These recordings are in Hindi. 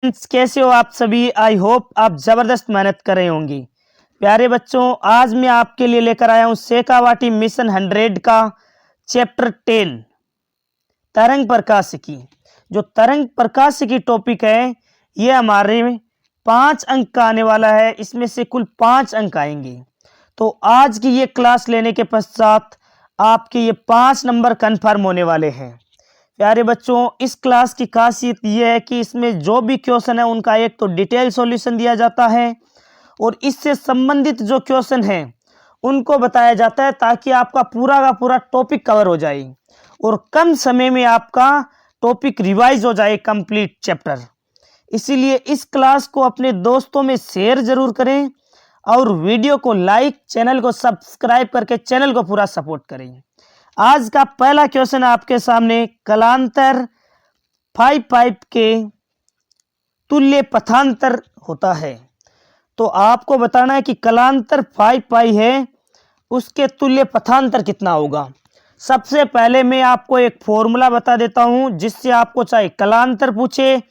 कैसे हो आप सभी। आई होप आप जबरदस्त मेहनत कर रहे होंगे। प्यारे बच्चों, आज मैं आपके लिए लेकर आया हूं शेखावाटी मिशन 100 का चैप्टर 10 तरंग प्रकाशिकी। जो तरंग प्रकाशिकी टॉपिक है ये हमारे 5 अंक का आने वाला है। इसमें से कुल 5 अंक आएंगे। तो आज की ये क्लास लेने के पश्चात आपके ये 5 नंबर कन्फर्म होने वाले हैं। प्यारे बच्चों, इस क्लास की खासियत यह है कि इसमें जो भी क्वेश्चन है उनका एक तो डिटेल सॉल्यूशन दिया जाता है और इससे संबंधित जो क्वेश्चन हैं उनको बताया जाता है ताकि आपका पूरा का पूरा टॉपिक कवर हो जाए और कम समय में आपका टॉपिक रिवाइज हो जाए कंप्लीट चैप्टर। इसीलिए इस क्लास को अपने दोस्तों में शेयर जरूर करें और वीडियो को लाइक, चैनल को सब्सक्राइब करके चैनल को पूरा सपोर्ट करें। आज का पहला क्वेश्चन आपके सामने कलांतर 5 पाइप के तुल्य पथांतर होता है। तो आपको बताना है कि कलांतर 5 पाई है उसके तुल्य पथांतर कितना होगा। सबसे पहले मैं आपको एक फॉर्मूला बता देता हूं जिससे आपको चाहे कलांतर पूछे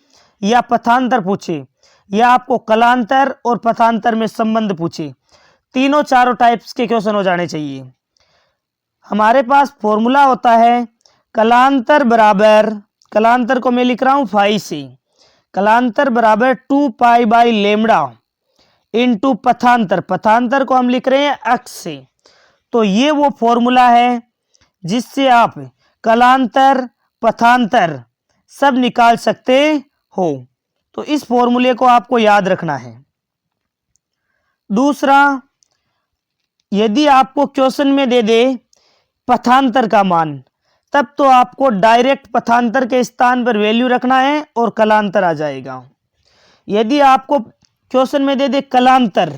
या पथांतर पूछे या आपको कलांतर और पथांतर में संबंध पूछे, तीनों चारों टाइप्स के क्वेश्चन हो जाने चाहिए। हमारे पास फॉर्मूला होता है कलांतर बराबर, कलांतर को मैं लिख रहा हूं फाई से, कलांतर बराबर 2 पाई बाई लेमड़ा इंटू पथांतर, पथांतर को हम लिख रहे हैं अक्स से। तो ये वो फॉर्मूला है जिससे आप कलांतर पथांतर सब निकाल सकते हो। तो इस फॉर्मूले को आपको याद रखना है। दूसरा, यदि आपको क्वेश्चन में दे दे पथांतर का मान, तब तो आपको डायरेक्ट पथांतर के स्थान पर वैल्यू रखना है और कलांतर आ जाएगा। यदि आपको क्वेश्चन में दे दे कलांतर,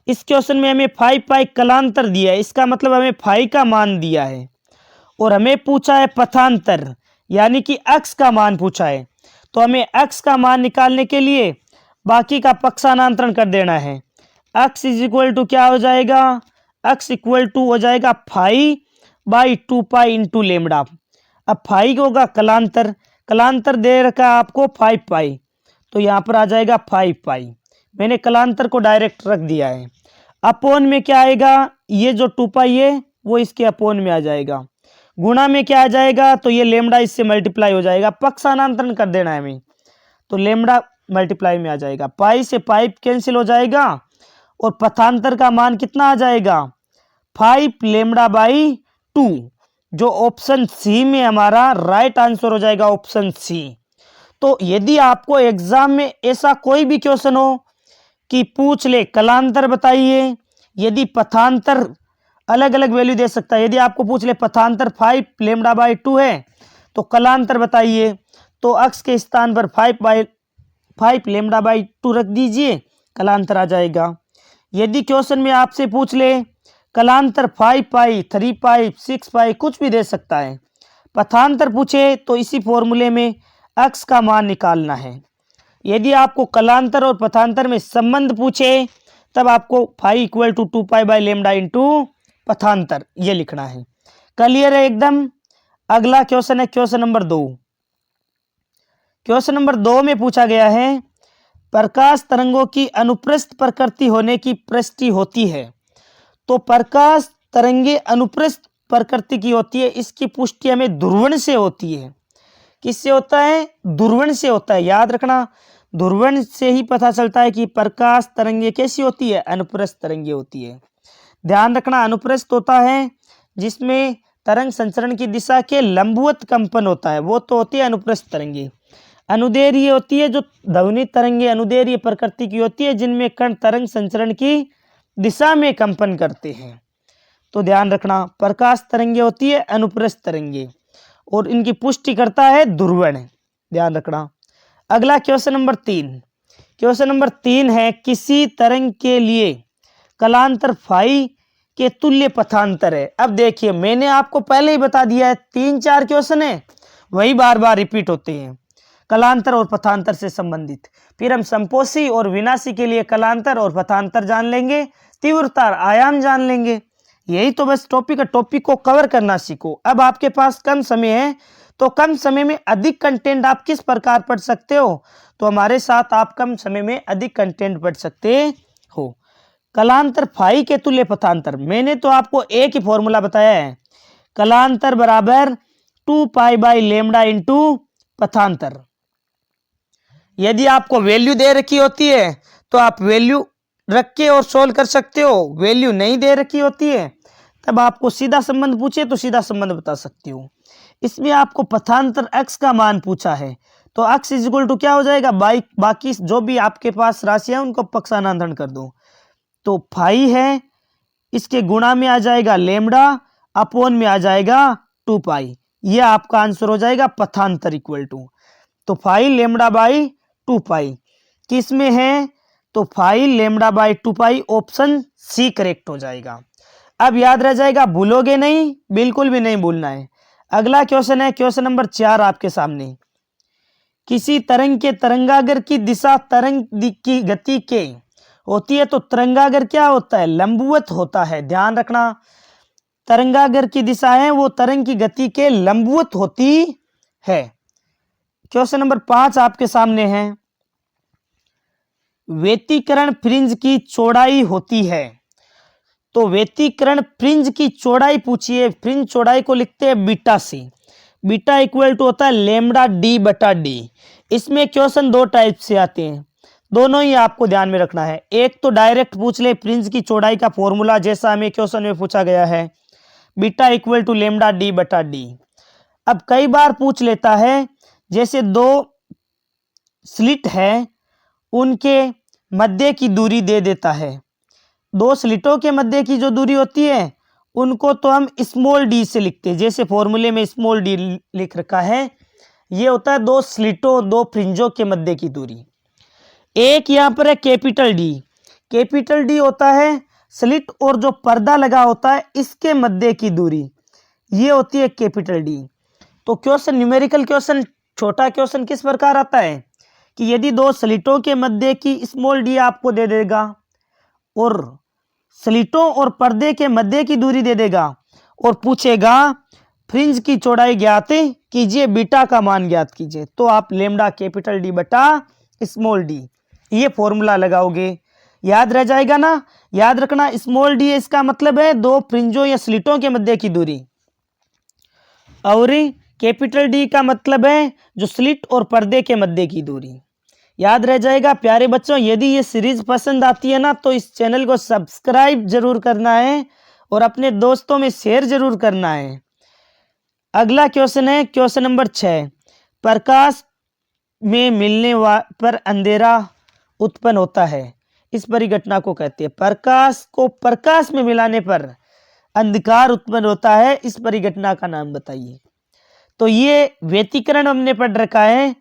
इस क्वेश्चन में हमें 5 पाई कलांतर दिया है, इसका मतलब हमें फाई का मान दिया है और हमें पूछा है पथांतर यानी कि अक्स का मान पूछा है। तो हमें अक्स का मान निकालने के लिए बाकी का पक्षांतरण कर देना है। अक्स इज इक्वल टू क्या हो जाएगा, अक्स इक्वल टू हो जाएगा phi by 2 pi into lambda. अब फाई होगा कलांतर, कलांतर दे रखा है आपको 5 पाई, तो यहाँ पर आ जाएगा 5 पाई। मैंने कलांतर को डायरेक्ट रख दिया है। अपोन में क्या आएगा, ये जो 2 पाई है वो इसके अपोन में आ जाएगा। गुणा में क्या आ जाएगा, तो ये लेमड़ा इससे मल्टीप्लाई हो जाएगा। पक्षांतरण कर देना है हमें, तो लेमड़ा मल्टीप्लाई में आ जाएगा। पाई से पाइप कैंसिल हो जाएगा और पथांतर का मान कितना आ जाएगा 5 लेमड़ा बाई 2, जो ऑप्शन सी में हमारा राइट आंसर हो जाएगा, ऑप्शन सी। तो यदि आपको एग्जाम में ऐसा कोई भी क्वेश्चन हो कि पूछ ले कलांतर बताइए, यदि पथांतर अलग अलग वैल्यू दे सकता है, यदि आपको पूछ ले पथांतर 5 लेमड़ा बाई 2 है तो कलांतर बताइए, तो अक्स के स्थान पर 5 लेमड़ा बाई 2 रख दीजिए, कलांतर आ जाएगा। यदि क्वेश्चन में आपसे पूछ ले कलांतर 5 पाई 3 पाई 6 पाई कुछ भी दे सकता है, पथांतर पूछे तो इसी फॉर्मूले में अक्स का मान निकालना है। यदि आपको कलांतर और पथांतर में संबंध पूछे तब आपको phi equal to 2 pi by lambda into पथांतर ये लिखना है। क्लियर है एकदम। अगला क्वेश्चन है क्वेश्चन नंबर 2। क्वेश्चन नंबर 2 में पूछा गया है प्रकाश तरंगों की अनुप्रस्थ प्रकृति होने की पुष्टि होती है। तो प्रकाश तरंगे अनुप्रस्थ प्रकृति की होती है, इसकी पुष्टि हमें ध्रुवण से होती है। किससे होता है, ध्रुवण से होता है। याद रखना, ध्रुवण से ही पता चलता है कि प्रकाश तरंगे कैसी होती है, अनुप्रस्थ तरंगे होती है। ध्यान रखना, अनुप्रस्थ होता है जिसमें तरंग संचरण की दिशा के लंबवत कंपन होता है, वो तो होती है अनुप्रस्थ तरंगे। अनुदैर्घ्य होती है जो ध्वनि तरंगे अनुदैर्घ्य प्रकृति की होती है, जिनमें कण तरंग संचरण की दिशा में कंपन करते हैं। तो ध्यान रखना, प्रकाश तरंगे होती है अनुप्रस्थ तरंगे और इनकी पुष्टि करता है ध्रुवण। ध्यान रखना। अगला क्वेश्चन नंबर 3। क्वेश्चन नंबर 3 है किसी तरंग के लिए कलांतर फाई के तुल्य पथांतर है। अब देखिए, मैंने आपको पहले ही बता दिया है, 3-4 क्वेश्चन है वही बार बार रिपीट होते हैं कलांतर और पथांतर से संबंधित। फिर हम संपोषी और विनाशी के लिए कलांतर और पथांतर जान लेंगे, तीव्रता आयाम जान लेंगे। यही तो बस टॉपिक है, टॉपिक को कवर करना सीखो। अब आपके पास कम समय है तो कम समय में अधिक कंटेंट आप किस प्रकार पढ़ सकते हो? तो हमारे साथ आप कम समय में अधिक कंटेंट पढ़ सकते हो। कलांतर फाई के तुल्य पथांतर, मैंने तो आपको एक ही फॉर्मूला बताया है, कलांतर बराबर 2 पाई बाई लेमडा इंटू पथांतर। यदि आपको वैल्यू दे रखी होती है तो आप वैल्यू रख के और सोल्व कर सकते हो, वैल्यू नहीं दे रखी होती है तब आपको सीधा संबंध पूछे तो सीधा संबंध बता सकते हो। इसमें आपको पथांतर x का मान पूछा है तो x इज इक्वल टू क्या हो जाएगा, बाकी जो भी आपके पास राशि है उनको पक्षांतरण कर दो। तो फाई है, इसके गुणा में आ जाएगा लेमडा, अपोन में आ जाएगा 2 पाई, यह आपका आंसर हो जाएगा पथांतर इक्वल टू। तो फाई लेमडा बाई 2 पाई किस में है, तो phi lambda by 2 pi option C correct हो जाएगा। अब याद रह जाएगा, भूलोगे नहीं, बिल्कुल भी नहीं भूलना है। अगला क्वेश्चन है क्वेश्चन नंबर 4 आपके सामने। किसी तरंग के तरंगागर की दिशा तरंग की गति के होती है तो तरंगागर क्या होता है, लंबवत होता है। ध्यान रखना, तरंगागर की दिशा है वो तरंग की गति के लंबवत होती है। क्वेश्चन नंबर 5 आपके सामने है, व्यतिकरण फ्रिंज की चौड़ाई होती है। तो व्यतिकरण फ्रिंज की चौड़ाई पूछिए, फ्रिंज चौड़ाई को लिखते हैं बीटा से, बीटा इक्वल टू होता है लेमडा डी बटा डी। इसमें क्वेश्चन दो टाइप से आते हैं, दोनों ही आपको ध्यान में रखना है। एक तो डायरेक्ट पूछ ले फ्रिंज की चौड़ाई का फॉर्मूला, जैसा हमें क्वेश्चन में पूछा गया है, beta equal to lambda d बटा डी। अब कई बार पूछ लेता है, जैसे दो स्लिट है उनके मध्य की दूरी दे देता है, दो स्लिटों के मध्य की जो दूरी होती है उनको तो हम स्मॉल डी से लिखते हैं, जैसे फॉर्मूले में स्मॉल डी लिख रखा है। ये होता है दो स्लिटों दो फ्रिंजों के मध्य की दूरी। एक यहाँ पर है कैपिटल डी, कैपिटल डी होता है स्लिट और जो पर्दा लगा होता है इसके मध्य की दूरी, ये होती है कैपिटल डी। तो क्वेश्चन न्यूमेरिकल क्वेश्चन, छोटा क्वेश्चन किस प्रकार आता है कि यदि दो स्लिटों के मध्य की स्मॉल डी आपको दे देगा और स्लिटों और पर्दे के मध्य की दूरी दे देगा और पूछेगा फ्रिंज की चौड़ाई ज्ञात कीजिए, बीटा का मान ज्ञात कीजिए, तो आप लेमडा कैपिटल डी बटा स्मॉल डी ये फॉर्मूला लगाओगे, याद रह जाएगा ना। याद रखना, स्मॉल डी इसका मतलब है दो फ्रिंजों या स्लिटों के मध्य की दूरी, और कैपिटल डी का मतलब है जो स्लिट और पर्दे के मध्य की दूरी। याद रह जाएगा। प्यारे बच्चों, यदि ये सीरीज पसंद आती है ना तो इस चैनल को सब्सक्राइब जरूर करना है और अपने दोस्तों में शेयर जरूर करना है। अगला क्वेश्चन है क्वेश्चन नंबर 6, प्रकाश में मिलने पर अंधेरा उत्पन्न होता है, इस परिघटना को कहते हैं। प्रकाश को प्रकाश में मिलाने पर अंधकार उत्पन्न होता है, इस परिघटना का नाम बताइए। तो ये व्यतिकरण हमने पढ़ रखा है,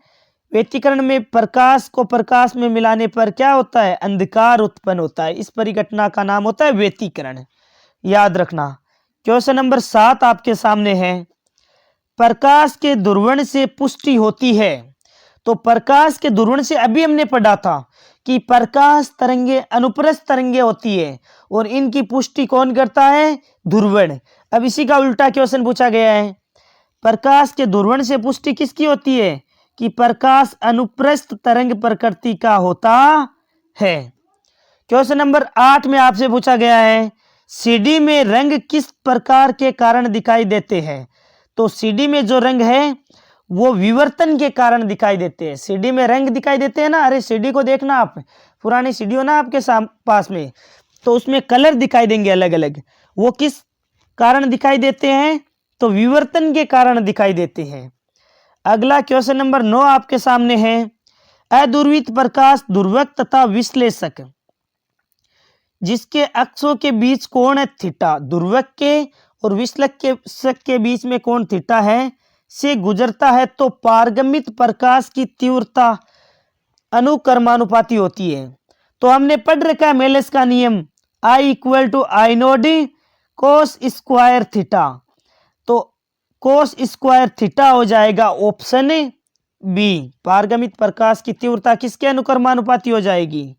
व्यतिकरण में प्रकाश को प्रकाश में मिलाने पर क्या होता है, अंधकार उत्पन्न होता है, इस परिघटना का नाम होता है व्यतिकरण, याद रखना। क्वेश्चन नंबर 7 आपके सामने है, प्रकाश के ध्रुवण से पुष्टि होती है। तो प्रकाश के ध्रुवण से अभी हमने पढ़ा था कि प्रकाश तरंगे अनुप्रस्थ तरंगे होती है और इनकी पुष्टि कौन करता है, ध्रुवण। अब इसी का उल्टा क्वेश्चन पूछा गया है, प्रकाश के ध्रुवण से पुष्टि किसकी होती है कि प्रकाश अनुप्रस्थ तरंग प्रकृति का होता है। क्वेश्चन नंबर 8 में आपसे पूछा गया है, सीडी में रंग किस प्रकार के कारण दिखाई देते हैं। तो सीडी में जो रंग है वो विवर्तन के कारण दिखाई देते हैं। सीडी में रंग दिखाई देते हैं ना, अरे सीडी को देखना आप, पुरानी सीडी हो ना आपके पास में, तो उसमें कलर दिखाई देंगे अलग अलग, वो किस कारण दिखाई देते हैं, तो विवर्तन के कारण दिखाई देते हैं। अगला क्वेश्चन नंबर 9 आपके सामने है, अध्रुवित प्रकाश ध्रुवक तथा विश्लेषक जिसके अक्षों के बीच कोण है थीटा, ध्रुवक के और विश्लेषक के बीच में कोण थीटा है, से गुजरता है तो पारगमित प्रकाश की तीव्रता अनुक्रमानुपाती होती है। तो हमने पढ़ रखा है मेलेस का नियम, I equal to I naught cos square theta, तो कोस स्क्वायर थीटा हो जाएगा ऑप्शन बी। पारगमित प्रकाश की तीव्रता किसके अनुक्रमानुपाती हो जाएगी,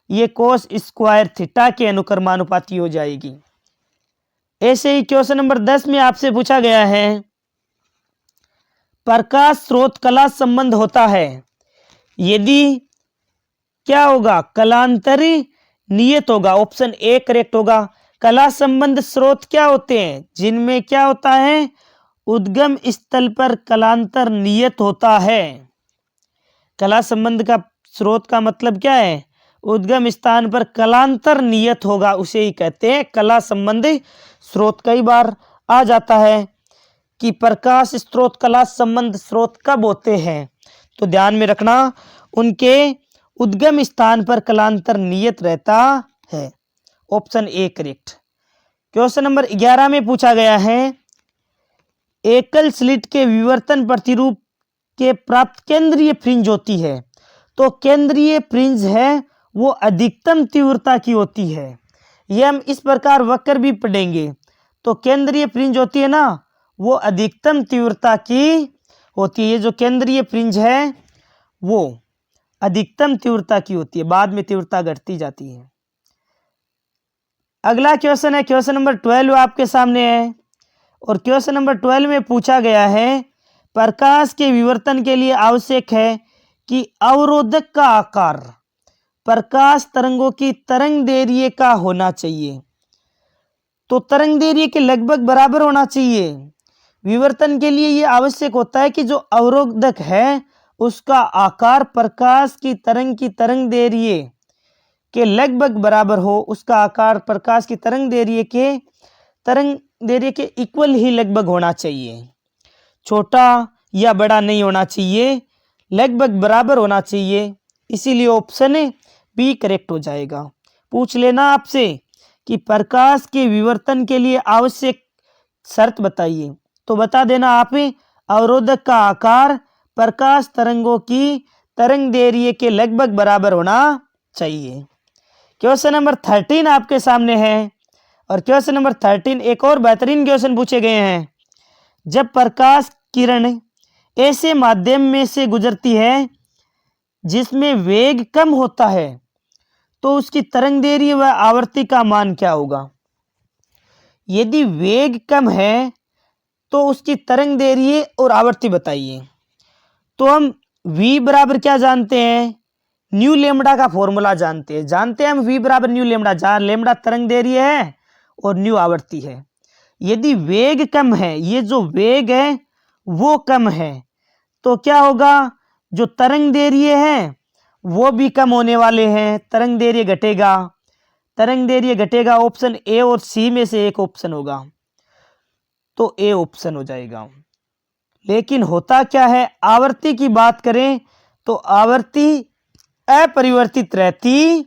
ये कोस स्क्वायर थीटा के अनुक्रमानुपाती हो जाएगी। ऐसे ही क्वेश्चन नंबर 10 में आपसे पूछा गया है, प्रकाश स्रोत कला संबंध होता है, यदि क्या होगा, कलांतरी नियत होगा। ऑप्शन ए करेक्ट होगा। कला संबंध स्रोत क्या होते हैं, जिनमें क्या होता है, उद्गम स्थल पर कलांतर नियत होता है। कला संबंध का स्रोत का मतलब क्या है, उद्गम स्थान पर कलांतर नियत होगा, उसे ही कहते हैं कला संबंधी स्रोत। कई बार आ जाता है कि प्रकाश स्रोत कला संबंध स्रोत कब होते हैं, तो ध्यान में रखना, उनके उद्गम स्थान पर कलांतर नियत रहता है। Option A correct. Question number 11 में पूछा गया है, एकल स्लिट के विवर्तन प्रतिरूप के प्राप्त केंद्रीय फ्रिंज होती है। तो केंद्रीय फ्रिंज है वो अधिकतम तीव्रता की होती है। ये हम इस प्रकार वक्र भी पढ़ेंगे। तो केंद्रीय फ्रिंज होती है ना, वो अधिकतम तीव्रता की होती है। ये जो केंद्रीय फ्रिंज है वो अधिकतम तीव्रता की होती है, बाद में तीव्रता घटती जाती है। अगला क्वेश्चन है क्वेश्चन नंबर 12 आपके सामने है, और क्वेश्चन नंबर 12 में पूछा गया है, प्रकाश के विवर्तन के लिए आवश्यक है कि अवरोधक का आकार प्रकाश तरंगों की तरंग दैर्घ्य का होना चाहिए। तो तरंग दैर्घ्य के लगभग बराबर होना चाहिए। विवर्तन के लिए यह आवश्यक होता है कि जो अवरोधक है उसका आकार प्रकाश की तरंग दैर्घ्य के लगभग बराबर हो, उसका आकार प्रकाश की तरंग दैर्घ्य के इक्वल ही लगभग होना चाहिए। छोटा या बड़ा नहीं होना चाहिए, लगभग बराबर होना चाहिए। इसीलिए ऑप्शन बी करेक्ट हो जाएगा। पूछ लेना आपसे कि प्रकाश के विवर्तन के लिए आवश्यक शर्त बताइए, तो बता देना आप, अवरोधक का आकार प्रकाश तरंगों की तरंग दैर्घ्य के लगभग बराबर होना चाहिए। क्वेश्चन नंबर 13 आपके सामने है, और क्वेश्चन नंबर 13 एक और बेहतरीन क्वेश्चन पूछे गए हैं। जब प्रकाश किरण ऐसे माध्यम में से गुजरती है जिसमें वेग कम होता है, तो उसकी तरंग दैर्घ्य व आवर्ती का मान क्या होगा। यदि वेग कम है तो उसकी तरंग दैर्घ्य और आवर्ती बताइए। तो हम v बराबर क्या जानते हैं, न्यू लेमडा का फॉर्मूला जानते हैं हम v बराबर न्यू लेमडा, जहां लेमडा तरंग दैर्घ्य है और न्यू आवर्ती है। यदि वेग कम है, ये जो वेग है वो कम है, तो क्या होगा, जो तरंग दैर्घ्य है वो भी कम होने वाले हैं, तरंग दैर्घ्य घटेगा। ऑप्शन ए और सी में से एक ऑप्शन होगा, तो ए ऑप्शन हो जाएगा। लेकिन होता क्या है, आवर्ती की बात करें तो आवर्ती अपरिवर्तित रहती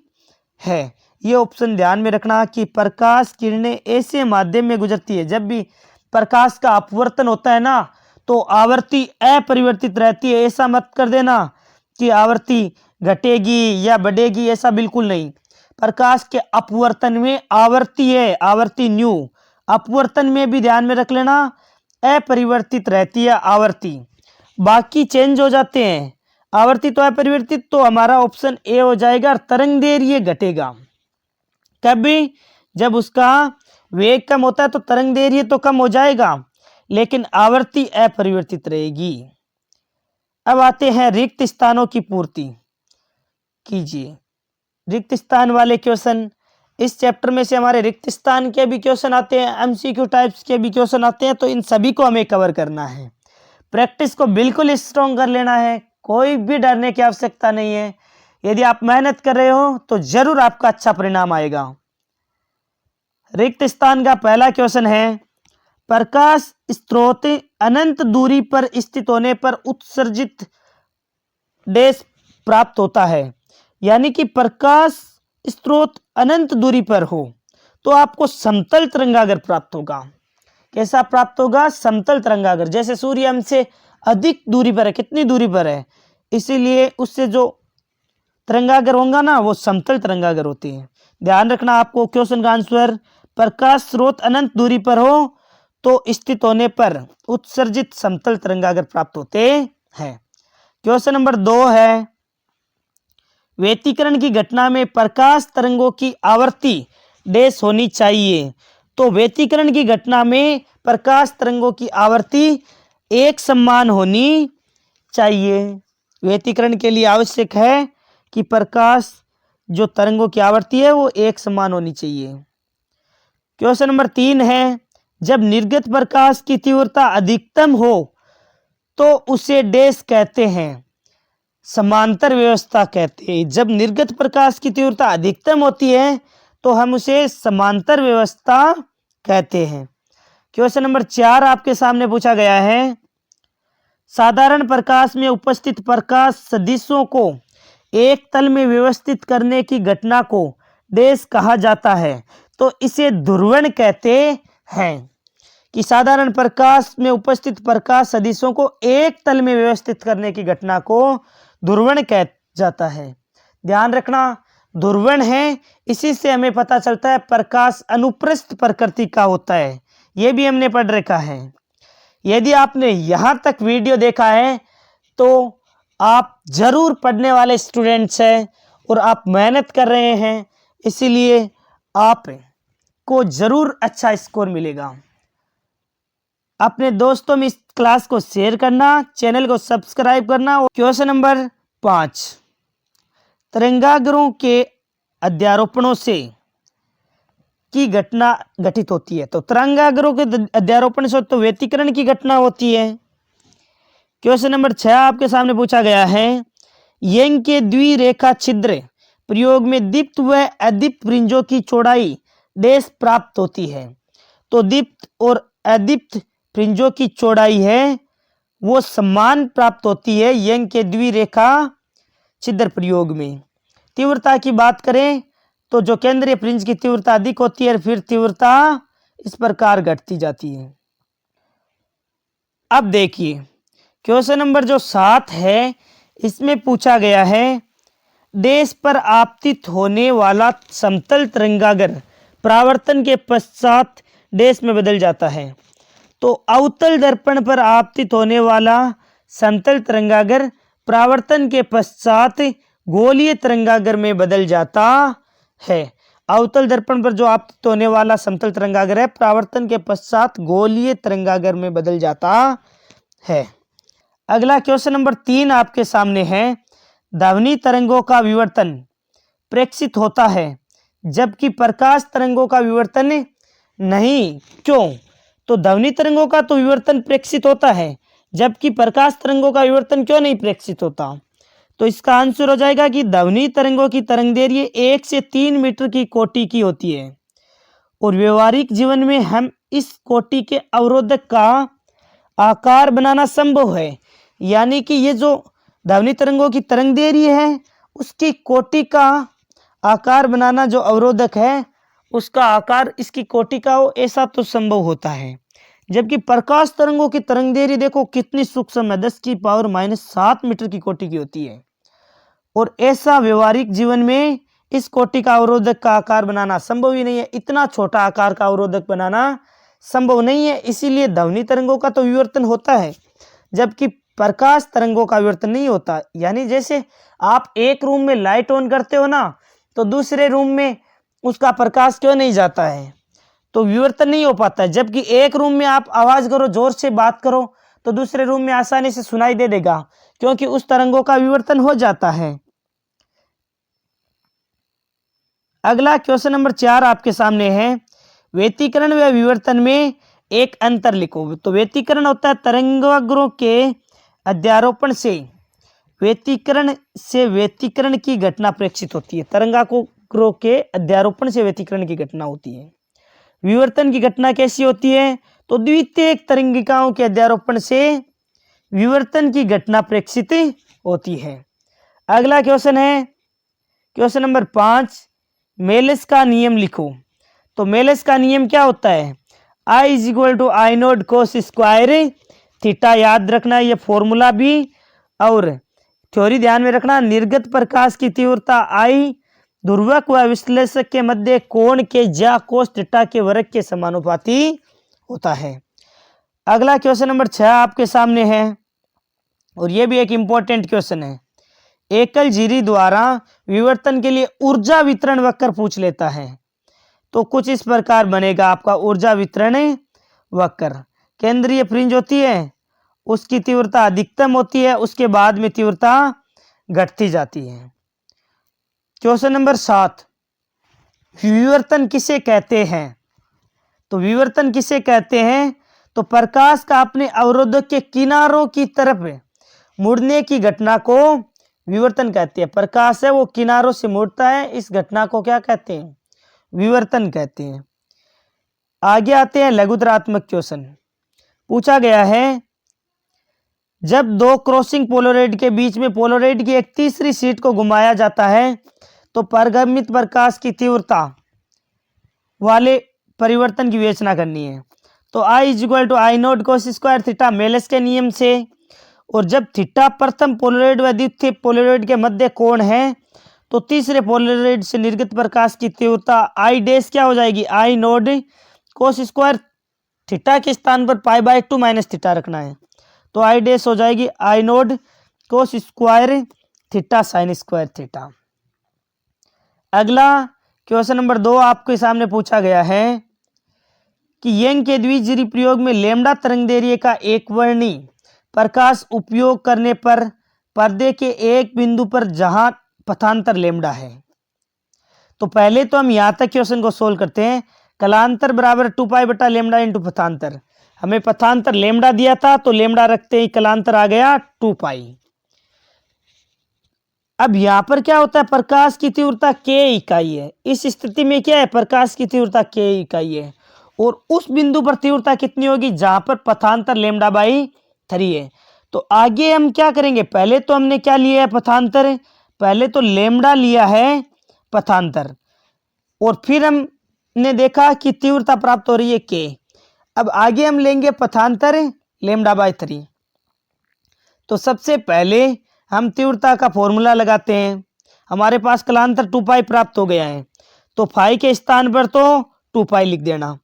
है। ये ऑप्शन ध्यान में रखना कि प्रकाश किरणें ऐसे माध्यम में गुजरती है, जब भी प्रकाश का अपवर्तन होता है ना, तो आवर्ती अपरिवर्तित रहती है। ऐसा मत कर देना कि आवर्ती घटेगी या बढ़ेगी, ऐसा बिल्कुल नहीं। प्रकाश के अपवर्तन में आवर्ती है, आवर्ती न्यू, अपवर्तन में भी ध्यान में रख लेना अपरिवर्तित रहती है आवर्ती, बाकी चेंज हो जाते हैं। आवर्ती तो अपरिवर्तित, तो हमारा ऑप्शन ए हो जाएगा। तरंग दैर्घ्य घटेगा कभी, जब उसका वेग कम होता है तो तरंग दैर्घ्य तो कम हो जाएगा, लेकिन आवर्ती अपरिवर्तित रहेगी। अब आते हैं रिक्त स्थानों की पूर्ति कीजिए। रिक्त स्थान वाले क्वेश्चन, इस चैप्टर में से हमारे रिक्त स्थान के भी क्वेश्चन आते हैं, एमसीक्यू टाइप्स के भी क्वेश्चन आते हैं, तो इन सभी को हमें कवर करना है। प्रैक्टिस को बिल्कुल स्ट्रॉन्ग कर लेना है, कोई भी डरने की आवश्यकता नहीं है। यदि आप मेहनत कर रहे हो तो जरूर आपका अच्छा परिणाम आएगा। रिक्त स्थान का पहला क्वेश्चन है, प्रकाश स्रोत अनंत दूरी पर स्थित होने पर उत्सर्जित डैश प्राप्त होता है। यानी कि प्रकाश स्रोत अनंत दूरी पर हो तो आपको समतल तरंगागर प्राप्त होगा। कैसा प्राप्त होगा, समतल तरंगागर। जैसे सूर्य हमसे अधिक दूरी पर है, कितनी दूरी पर है, इसीलिए उससे जो तरंगागर होगा ना वो समतल तरंगागर होती है। ध्यान रखना आपको क्वेश्चन का आंसर, प्रकाश स्रोत अनंत दूरी पर हो तो स्थित होने पर उत्सर्जित समतल तरंगागर प्राप्त होते हैं। क्वेश्चन नंबर 2 है, व्यतिकरण की घटना में प्रकाश तरंगों की आवर्ती डैश होनी चाहिए। तो व्यतिकरण की घटना में प्रकाश तरंगों की आवर्ती एक समान होनी चाहिए। व्यतिकरण के लिए आवश्यक है कि प्रकाश जो तरंगों की आवृत्ति है वो एक समान होनी चाहिए। क्वेश्चन नंबर 3 है, जब निर्गत प्रकाश की तीव्रता अधिकतम हो तो उसे डैश कहते हैं, समांतर व्यवस्था कहते हैं। जब निर्गत प्रकाश की तीव्रता अधिकतम होती है तो हम उसे समांतर व्यवस्था कहते हैं। क्वेश्चन नंबर 4 आपके सामने पूछा गया है, साधारण प्रकाश में उपस्थित प्रकाश सदिशों को एक तल में व्यवस्थित करने की घटना को डैश कहा जाता है, तो इसे ध्रुवण कहते हैं। कि साधारण प्रकाश में उपस्थित प्रकाश सदिशों को एक तल में व्यवस्थित करने की घटना को ध्रुवण कहा जाता है। ध्यान रखना, ध्रुवण है, इसी से हमें पता चलता है प्रकाश अनुप्रस्थ प्रकृति का होता है। यह भी हमने पढ़ रखा है। यदि आपने यहां तक वीडियो देखा है तो आप जरूर पढ़ने वाले स्टूडेंट्स हैं और आप मेहनत कर रहे हैं, इसीलिए आपको जरूर अच्छा स्कोर मिलेगा। अपने दोस्तों में इस क्लास को शेयर करना, चैनल को सब्सक्राइब करना। क्वेश्चन नंबर 5, तरंगाग्रों के अध्यारोपणों से की घटना घटित होती है। तो तरंगाग्रों के अध्यारोपण से तो व्यतिकरण की घटना होती है। क्वेश्चन नंबर 6 आपके सामने पूछा गया है, यंग के द्विरेखा छिद्र प्रयोग में दीप्त व अदीप्त फ्रिंजों की चौड़ाई डैश प्राप्त होती है। तो दीप्त और अदीप्त फ्रिंजों की चौड़ाई है वो समान प्राप्त होती है यंग के द्विरेखा छिद्र प्रयोग में। तीव्रता की बात करें तो जो केंद्रीय फ्रिंज की तीव्रता अधिक होती है, फिर तीव्रता इस प्रकार घटती जाती है। अब देखिए क्वेश्चन नंबर जो 7 है, इसमें पूछा गया है, डैश पर आपतित होने वाला समतल तरंगागर परावर्तन के पश्चात डैश में बदल जाता है। तो अवतल दर्पण पर आपतित होने वाला समतल तरंगागर परावर्तन के पश्चात गोलीय तरंगागर में बदल जाता है। अवतल दर्पण पर जो आपतित होने वाला समतल तरंगागर है, परावर्तन के पश्चात गोलीय तरंगागर में बदल जाता है। अगला क्वेश्चन नंबर 3 आपके सामने है, ध्वनि तरंगों का विवर्तन प्रेक्षित होता है जबकि प्रकाश तरंगों का विवर्तन नहीं, क्यों? तो ध्वनि तरंगों का तो विवर्तन प्रेक्षित होता है, जबकि प्रकाश तरंगों का विवर्तन क्यों नहीं प्रेक्षित होता? तो इसका आंसर हो जाएगा कि ध्वनि तरंगों की तरंगदैर्घ्य 1 से 3 मीटर की कोटि की होती है और व्यवहारिक जीवन में हम इस कोटि के अवरोधक का आकार बनाना संभव है। यानी कि ये जो ध्वनि तरंगों की तरंगदैर्घ्य है उसकी कोटि का आकार बनाना जो अवरोधक है उसका आकार इसकी कोटि का हो, ऐसा तो संभव होता है। जबकि प्रकाश तरंगों की तरंगदैर्घ्य देखो कितनी सूक्ष्म है, 10⁻⁷ मीटर की कोटि की होती है और ऐसा व्यवहारिक जीवन में इस कोटि का अवरोधक का आकार बनाना संभव ही नहीं है। इतना छोटा आकार का अवरोधक बनाना संभव नहीं है, इसीलिए ध्वनि तरंगों का तो विवर्तन होता है जबकि प्रकाश तरंगों का विवर्तन नहीं होता। यानी जैसे आप एक रूम में लाइट ऑन करते हो ना, तो दूसरे रूम में उसका प्रकाश क्यों नहीं जाता है? तो विवर्तन नहीं हो पाता है। जबकि एक रूम में आप आवाज करो, जोर से बात करो, तो दूसरे रूम में आसानी से सुनाई दे देगा, क्योंकि उस तरंगों का विवर्तन हो जाता है। अगला क्वेश्चन नंबर 4 आपके सामने है, व्यतिकरण व विवर्तन में एक अंतर लिखो। तो व्यतिकरण होता है तरंगाग्रों के अध्यारोपण से व्यतिकरण की घटना प्रेक्षित होती है। तरंगाग्रों के अध्यारोपण से व्यतिकरण की घटना होती है। विवर्तन की घटना कैसी होती है? तो द्वितीयक तरंगिकाओं के अध्यारोपण से विवर्तन की घटना प्रेक्षित होती है। अगला क्वेश्चन है क्वेश्चन नंबर 5, मेलस का नियम लिखो। तो मेलस का नियम क्या होता है? I = I0 cos square theta. याद रखना ये फॉर्मूला भी और थ्योरी ध्यान में रखना। निर्गत प्रकाश की तीव्रता I ध्रुवक व विश्लेषक के मध्य कोण के ज्या कोस थीटा के वर्ग के समानुपाती होता है। अगला क्वेश्चन नंबर 6 आपके सामने है और यह भी एक इंपॉर्टेंट क्वेश्चन है। एकल झिरी द्वारा विवर्तन के लिए ऊर्जा वितरण वक्र पूछ लेता है। तो कुछ इस प्रकार बनेगा आपका ऊर्जा वितरण वक्र। केंद्रीय फ्रिंज होती है उसकी तीव्रता अधिकतम होती है, उसके बाद में तीव्रता घटती जाती है। क्वेश्चन नंबर 7, विवर्तन किसे कहते हैं? तो विवर्तन किसे कहते हैं? तो प्रकाश का अपने अवरोधक के किनारों की तरफ मुड़ने की घटना को विवर्तन कहते हैं। प्रकाश है वो किनारों से मुड़ता है, इस घटना को क्या कहते हैं? विवर्तन कहते हैं। आगे आते हैं लघुत्तरात्मक क्वेश्चन। पूछा गया है जब दो क्रॉसिंग पोलराइड के बीच में पोलराइड की एक तीसरी शीट को घुमाया जाता है तो परिगमित प्रकाश की तीव्रता वाले परिवर्तन की विवेचना करनी है। तो I = I0 cos square theta Malus के नियम से, और जब थीटा प्रथम पोलराइड व द्वितीय पोलराइड के मध्य कोण है तो तीसरे पोलराइड से निर्गत प्रकाश की तीव्रता I डैश क्या हो जाएगी? I0 cos स्क्वायर थीटा के स्थान पर π/2 माइनस थीटा रखना है, तो I डैश हो जाएगी I0 cos square theta sine square theta. अगला क्वेश्चन नंबर 2 आपके सामने पूछा गया है कि यंग के द्विजिरी प्रयोग में लैम्डा तरंगदैर्घ्य का एक वर्णी प्रकाश उपयोग करने पर पर्दे के एक बिंदु पर जहां पथांतर लैम्डा है। तो पहले तो हम यहां तक क्वेश्चन को सोल्व करते हैं। कलांतर बराबर 2π/λ इंटू पथांतर। हमें पथांतर लैम्डा दिया था तो लैम्डा रखते ही कलांतर आ गया 2π। अब यहां पर क्या होता है? प्रकाश की तीव्रता k इकाई है। इस स्थिति में क्या है? प्रकाश की तीव्रता k इकाई है, और उस बिंदु पर तीव्रता कितनी होगी? जहां पर पथांतर λ/3 है। तो आगे हम क्या करेंगे? पहले तो हमने क्या लिया है? पथांतर। पहले तो लैम्डा लिया है पथांतर, और फिर हमने देखा कि तीव्रता प्राप्त हो रही है k। अब आगे हम लेंगे पथांतर λ/3। तो सबसे पहले हम तीव्रता का फॉर्मूला लगाते हैं। हमारे पास कलांतर 2π प्राप्त हो गया है, तो फाई के स्थान पर तो 2π लिख देना,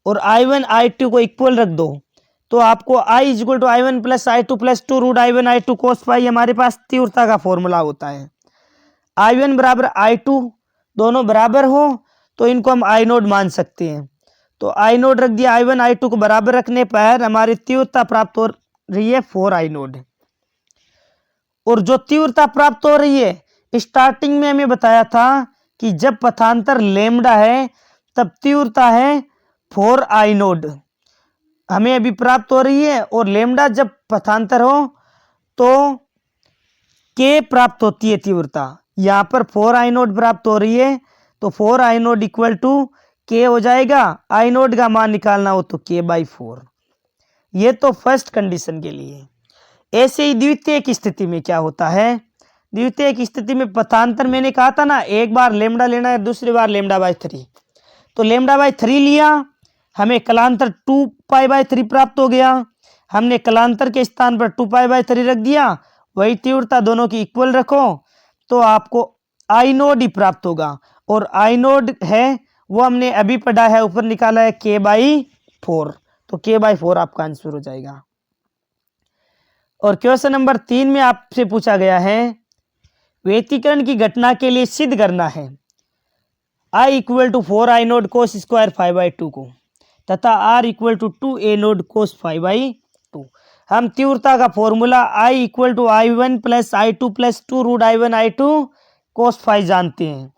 और I1 I2 को इक्वल रख दो। तो आपको I = I1 + I2 + 2 √I1 I2 cos π हमारे पास तीव्रता का फॉर्मूला होता है। I1 बराबर I2 दोनों बराबर हो तो इनको हम I0 मान सकते हैं। तो I0 रख दिया। I1 I2 को बराबर रखने पर हमारी तीव्रता प्राप्त हो रही है 4I0। और जो तीव्रता प्राप्त हो रही है स्टार्टिंग में हमें बताया था कि जब पथांतर लैम्डा है तब तीव्रता है 4I0 हमें अभी प्राप्त हो रही है, और लैम्डा जब पथांतर हो तो k प्राप्त होती है तीव्रता। यहां पर 4I0 प्राप्त हो रही है, तो 4I0 = k हो जाएगा। I0 का मान निकालना हो तो k/4। ये तो फर्स्ट कंडीशन के लिए। ऐसे ही द्वितीय की स्थिति में क्या होता है? द्वितीय की स्थिति में पथांतर मैंने कहा था ना, एक बार लैम्डा लेना है, दूसरी बार λ/3। तो λ/3 लिया, हमें कलांतर 2π/3 प्राप्त हो गया। हमने कलांतर के स्थान पर 2π/3 रख दिया, वही तीव्रता दोनों की इक्वल रखो तो आपको I0 ही प्राप्त होगा, और I0 है वो हमने अभी पढ़ा है, ऊपर निकाला है k/4। तो k/4 आपका आंसर हो जाएगा। और क्वेश्चन नंबर 3 में आपसे पूछा गया है व्यतिकरण की घटना के लिए सिद्ध करना है I = 4I0 cos स्क्वायर 5/2 को, तथा R = 2A0 cos 5/2। हम तीव्रता का formula I = I1 + I2 + 2 √I1 I2 cos 5 जानते हैं।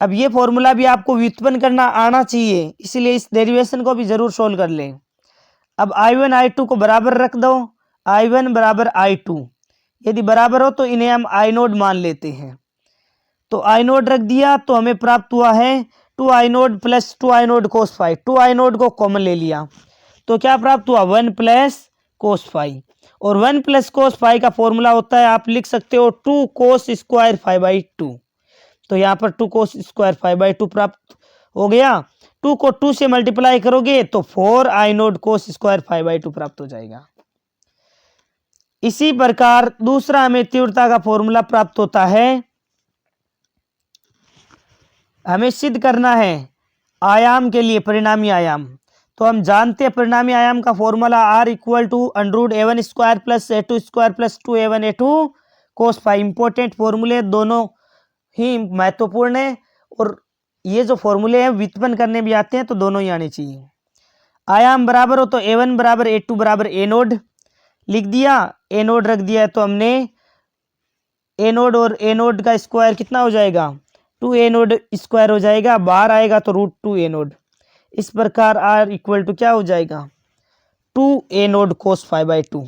अब ये फॉर्मूला भी आपको व्युत्पन्न करना आना चाहिए, इसलिए इस डेरिवेशन को भी जरूर सोल्व कर लें। अब I1 I2 को बराबर रख दो। I1 बराबर I2, यदि बराबर हो तो इन्हें हम I0 मान लेते हैं। तो I0 रख दिया तो हमें प्राप्त हुआ है 2I0 + 2I0 cos 5। 2I0 को कॉमन ले लिया तो क्या प्राप्त हुआ? 1 + cos 5, और 1 + cos 5 का फॉर्मूला होता है, आप लिख सकते हो 2 cos स्क्वायर 5/2। तो यहाँ पर 2 cos स्क्वायर 5/2 प्राप्त हो गया। 2 को 2 से मल्टीप्लाई करोगे तो 4I0 cos स्क्वायर 5/2 प्राप्त हो जाएगा। इसी प्रकार दूसरा हमें तीव्रता का फॉर्मूला प्राप्त होता है। हमें सिद्ध करना है आयाम के लिए परिणामी आयाम। तो हम जानते हैं परिणामी आयाम का formula R = √A1² + A2² + 2A1 A2 cos 5। Important फॉर्मूले दोनों ही महत्वपूर्ण है, और ये जो फॉर्मूले हैं व्युत्पन्न करने भी आते हैं, तो दोनों ही आने चाहिए। आयाम बराबर हो तो A1 = A2 = A0, लिख दिया, एनोड रख दिया, तो हमने एनोड और एनोड का स्क्वायर कितना हो जाएगा, 2 एनोड स्क्वायर हो जाएगा, बाहर आएगा तो √2 एनोड। इस प्रकार R इक्वल टू क्या हो जाएगा, 2 anode cos phi by 2।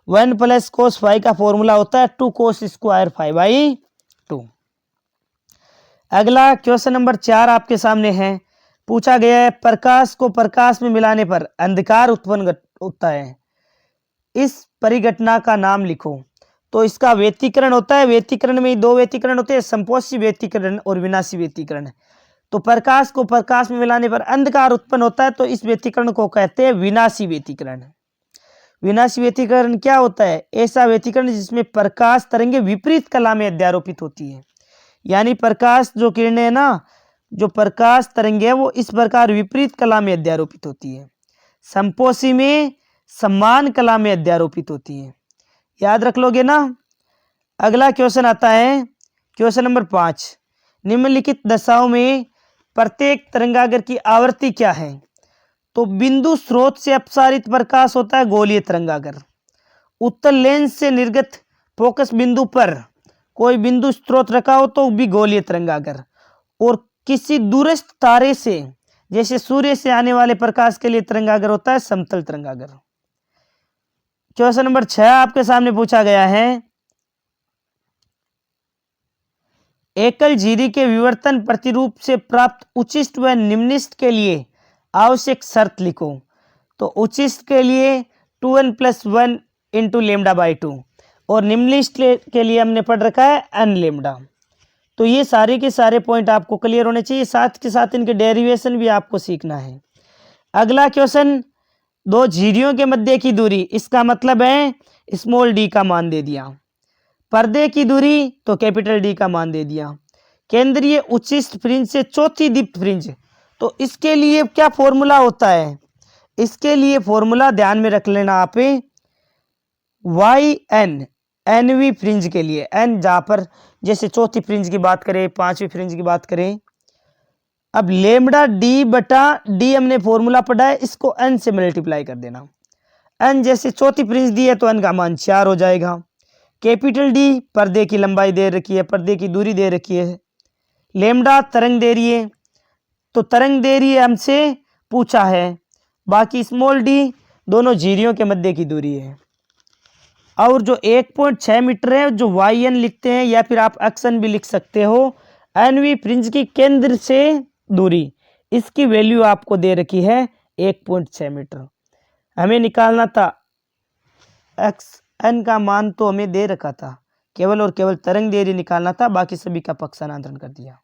1 plus cos phi का फॉर्मूला होता है 2 cos स्क्वायर phi बाई 2। अगला क्वेश्चन नंबर 4 आपके सामने है। पूछा गया है प्रकाश को प्रकाश में मिलाने पर अंधकार उत्पन्न होता है, इस परिघटना का नाम लिखो। तो इसका व्यतिकरण होता है, व्यतिकरण में 2 व्यतिकरण होते हैं, संपोषी व्यतिकरण और विनाशी व्यतिकरण। तो प्रकाश को प्रकाश में मिलाने पर अंधकार उत्पन्न होता है, तो इस व्यतिकरण को कहते हैं विनाशी व्यतिकरण। विनाशी व्यतिकरण क्या होता है, ऐसा व्यतिकरण जिसमें प्रकाश तरंगें विपरीत कला में अध्यारोपित होती है। यानी प्रकाश जो किरणें है ना, जो प्रकाश तरंगे है वो इस प्रकार विपरीत कला में अध्यारोपित होती है। संपोषी में समान कला में अध्यारोपित होती है। याद रख लोगे ना। अगला क्वेश्चन आता है क्वेश्चन नंबर 5। निम्नलिखित दशाओं में प्रत्येक तरंगागर की आवृत्ति क्या है। तो बिंदु स्रोत से अपसारित प्रकाश होता है गोलीय तरंगागर। उत्तल लेंस से निर्गत फोकस बिंदु पर कोई बिंदु स्रोत रखा हो तो भी गोलीय तरंगागर। और किसी दूरस्थ तारे से जैसे सूर्य से आने वाले प्रकाश के लिए तरंगागर होता है समतल तरंगागर। क्वेश्चन नंबर 6 आपके सामने पूछा गया है। एकल झिरी के विवर्तन प्रतिरूप से प्राप्त उच्चिष्ट व निम्निष्ट के लिए आवश्यक शर्त लिखो। तो उच्चिष्ट के लिए 2n + 1 × λ/2 और निम्नलिष्ट के लिए हमने पढ़ रखा है n λ। तो ये सारे के सारे पॉइंट आपको क्लियर होने चाहिए, साथ के साथ इनके डेरिवेशन भी आपको सीखना है। अगला क्वेश्चन, 2 झिरियों के मध्य की दूरी, इसका मतलब है स्मॉल d का मान दे दिया। पर्दे की दूरी तो कैपिटल D का मान दे दिया। केंद्रीय उच्चिष्ट फ्रिंज से चौथी दीप्त फ्रिंज, तो इसके लिए क्या फॉर्मूला होता है, इसके लिए फॉर्मूला ध्यान में रख लेना आप, YN NV फ्रिंज के लिए n, जहां पर जैसे चौथी फ्रिंज की बात करें, 5वीं फ्रिंज की बात करें। अब λD/D हमने फॉर्मूला पढ़ा है, इसको n से मल्टीप्लाई कर देना। n जैसे चौथी फ्रिंज दी है तो n का मान 4 हो जाएगा। कैपिटल D पर्दे की लंबाई दे रखी है, पर्दे की दूरी दे रखी है। लेमडा तरंग दे रही है, तो तरंग दे रही है हमसे पूछा है। बाकी स्मॉल d दोनों झिरियों के मध्य की दूरी है। और जो 1.6 मीटर है जो YN लिखते हैं, या फिर आप XN भी लिख सकते हो, NV फ्रिंज की केंद्र से दूरी, इसकी वैल्यू आपको दे रखी है 1.6 मीटर। हमें निकालना था XN का मान, तो हमें दे रखा था, केवल और केवल तरंग देरी निकालना था, बाकी सभी का पक्षांतरण कर दिया।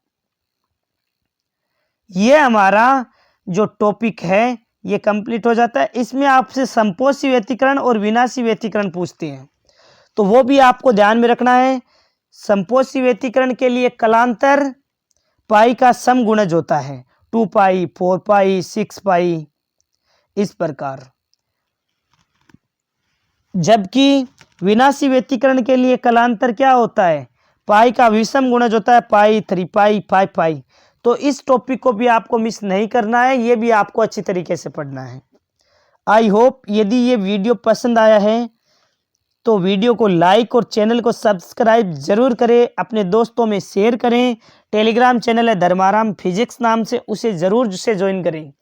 ये हमारा जो टॉपिक है ये कंप्लीट हो जाता है। इसमें आपसे संपोषी व्यतिकरण और विनाशी व्यतिकरण पूछते हैं, तो वो भी आपको ध्यान में रखना है। संपोषी व्यतिकरण के लिए कलांतर पाई का समगुणज होता है, 2 पाई, 4 पाई, 6 पाई, इस प्रकार। जबकि विनाशी व्यतिकरण के लिए कलांतर क्या होता है, पाई का विषम गुणज होता है, पाई, 3 पाई, 5 पाई। तो इस टॉपिक को भी आपको मिस नहीं करना है, ये भी आपको अच्छी तरीके से पढ़ना है। आई होप यदि ये वीडियो पसंद आया है तो वीडियो को लाइक और चैनल को सब्सक्राइब जरूर करें, अपने दोस्तों में शेयर करें। टेलीग्राम चैनल है धर्माराम फिजिक्स नाम से, उसे ज़रूर से ज्वाइन करें।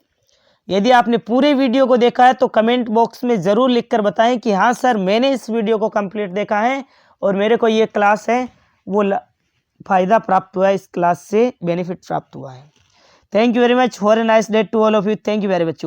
यदि आपने पूरे वीडियो को देखा है तो कमेंट बॉक्स में ज़रूर लिखकर बताएं कि हाँ सर मैंने इस वीडियो को कंप्लीट देखा है और मेरे को ये क्लास है वो फ़ायदा प्राप्त हुआ है, इस क्लास से बेनिफिट प्राप्त हुआ है। Thank you very much, for a nice day to all of you. Thank you very much.